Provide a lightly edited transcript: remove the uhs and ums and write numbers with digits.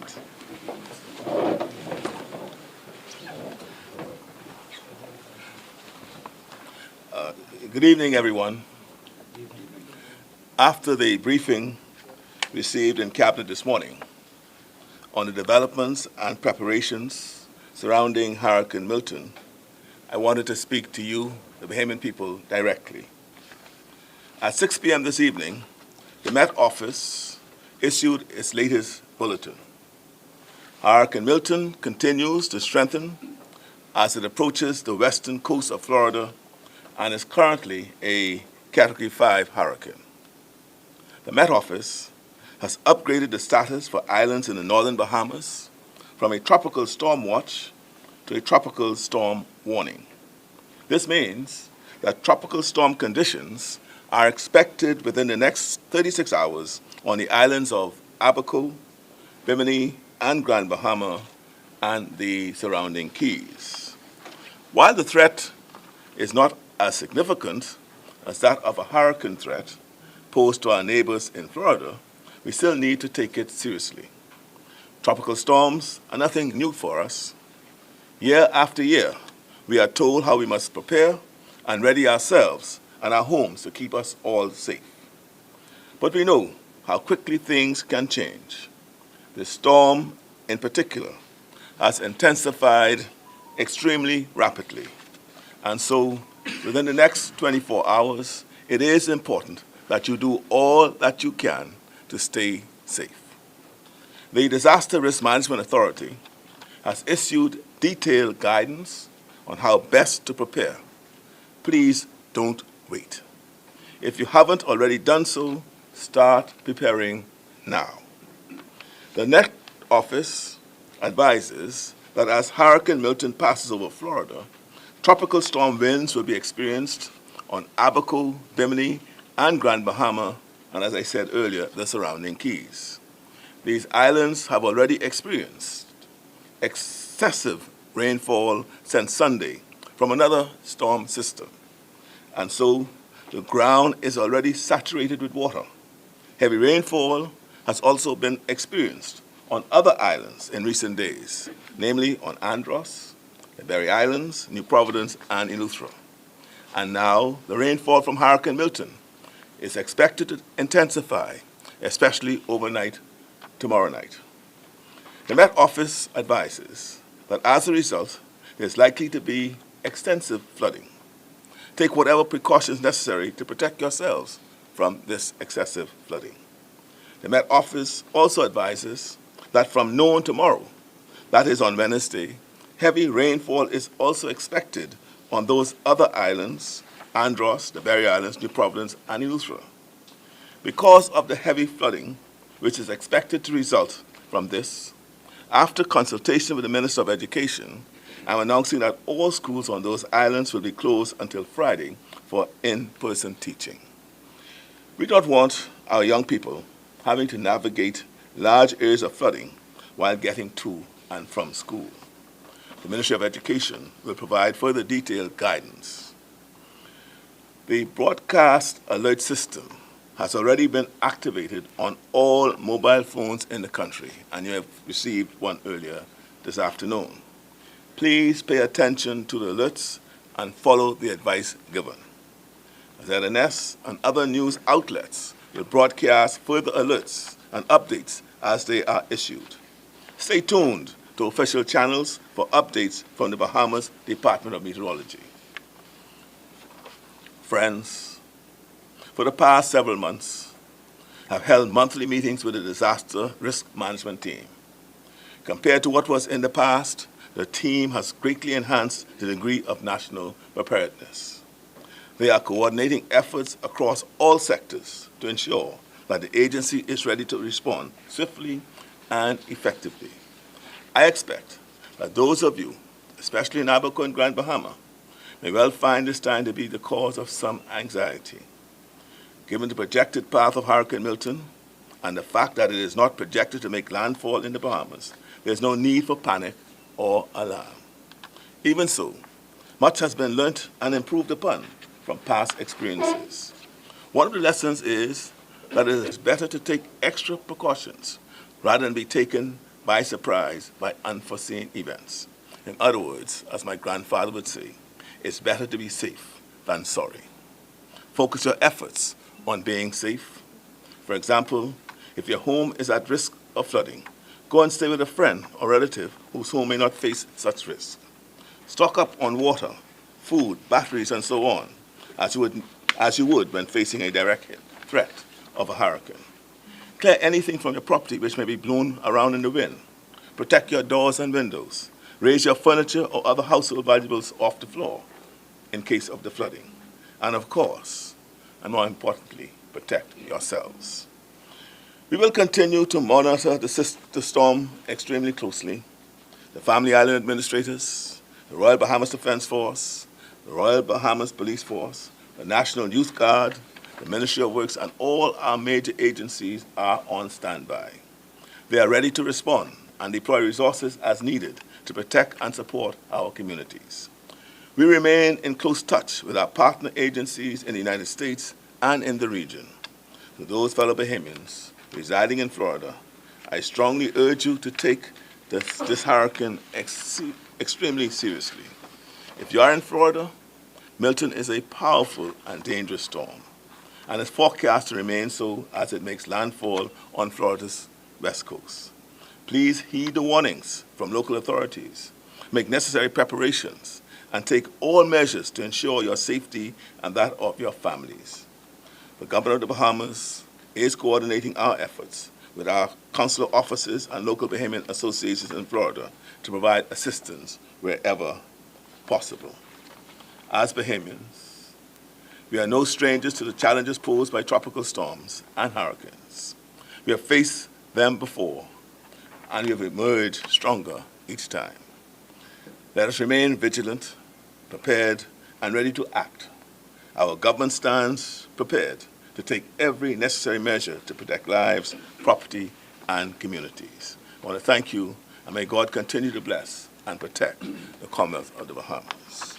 seated. Good evening, everyone. After the briefing received in Cabinet this morning on the developments and preparations surrounding Hurricane Milton, I wanted to speak to you, the Bahamian people, directly. At 6 p.m. this evening, the Met Office issued its latest bulletin. Hurricane Milton continues to strengthen as it approaches the western coast of Florida and is currently a Category 5 hurricane. The Met Office has upgraded the status for islands in the northern Bahamas from a tropical storm watch to a tropical storm warning. This means that tropical storm conditions are expected within the next 36 hours on the islands of Abaco, Bimini, and Grand Bahama, and the surrounding keys. While the threat is not as significant as that of a hurricane threat posed to our neighbors in Florida, we still need to take it seriously. Tropical storms are nothing new for us. Year after year, we are told how we must prepare and ready ourselves and our homes to keep us all safe. But we know how quickly things can change. The storm, in particular, has intensified extremely rapidly. And so, within the next 24 hours, it is important that you do all that you can to stay safe. The Disaster Risk Management Authority has issued detailed guidance on how best to prepare. Please don't wait. If you haven't already done so, start preparing now. The Met Office advises that as Hurricane Milton passes over Florida, tropical storm winds will be experienced on Abaco, Bimini, and Grand Bahama, and as I said earlier, the surrounding keys. These islands have already experienced excessive rainfall since Sunday from another storm system, and so the ground is already saturated with water. Heavy rainfall has also been experienced on other islands in recent days, namely on Andros, the Berry Islands, New Providence, and Eleuthera. And now the rainfall from Hurricane Milton is expected to intensify, especially overnight tomorrow night. The Met Office advises that as a result, there's likely to be extensive flooding. Take whatever precautions necessary to protect yourselves from this excessive flooding. The Met Office also advises that from noon tomorrow, that is on Wednesday, heavy rainfall is also expected on those other islands, Andros, the Berry Islands, New Providence, and Eleuthera. Because of the heavy flooding, which is expected to result from this, after consultation with the Minister of Education, I'm announcing that all schools on those islands will be closed until Friday for in-person teaching. We don't want our young people having to navigate large areas of flooding while getting to and from school. The Ministry of Education will provide further detailed guidance. The broadcast alert system has already been activated on all mobile phones in the country, and you have received one earlier this afternoon. Please pay attention to the alerts and follow the advice given. ZNS and other news outlets will broadcast further alerts and updates as they are issued. Stay tuned to official channels for updates from the Bahamas Department of Meteorology. Friends, for the past several months, I've held monthly meetings with the Disaster Risk Management team. Compared to what was in the past, the team has greatly enhanced the degree of national preparedness. They are coordinating efforts across all sectors to ensure that the agency is ready to respond swiftly and effectively. I expect that those of you, especially in Abaco and Grand Bahama, may well find this time to be the cause of some anxiety. Given the projected path of Hurricane Milton and the fact that it is not projected to make landfall in the Bahamas, there is no need for panic or alarm. Even so, much has been learnt and improved upon from past experiences. One of the lessons is that it is better to take extra precautions rather than be taken by surprise by unforeseen events. In other words, as my grandfather would say, it's better to be safe than sorry. Focus your efforts on being safe. For example, if your home is at risk of flooding, go and stay with a friend or relative whose home may not face such risk. Stock up on water, food, batteries, and so on, as you would when facing a direct threat of a hurricane. Clear anything from your property which may be blown around in the wind. Protect your doors and windows. Raise your furniture or other household valuables off the floor in case of the flooding. And of course, and more importantly, protect yourselves. We will continue to monitor the storm extremely closely. The Family Island Administrators, the Royal Bahamas Defense Force, the Royal Bahamas Police Force, the National Youth Guard, the Ministry of Works, and all our major agencies are on standby. They are ready to respond and deploy resources as needed to protect and support our communities. We remain in close touch with our partner agencies in the United States and in the region. To those fellow Bahamians residing in Florida, I strongly urge you to take this hurricane extremely seriously. If you are in Florida, Milton is a powerful and dangerous storm, and is forecast to remain so as it makes landfall on Florida's west coast. Please heed the warnings from local authorities, make necessary preparations, and take all measures to ensure your safety and that of your families. The Governor of the Bahamas is coordinating our efforts with our consular offices and local Bahamian associations in Florida to provide assistance wherever possible. As Bahamians, we are no strangers to the challenges posed by tropical storms and hurricanes. We have faced them before, and we have emerged stronger each time. Let us remain vigilant, prepared, and ready to act. Our government stands prepared to take every necessary measure to protect lives, property, and communities. I want to thank you, and may God continue to bless and protect the Commonwealth of the Bahamas.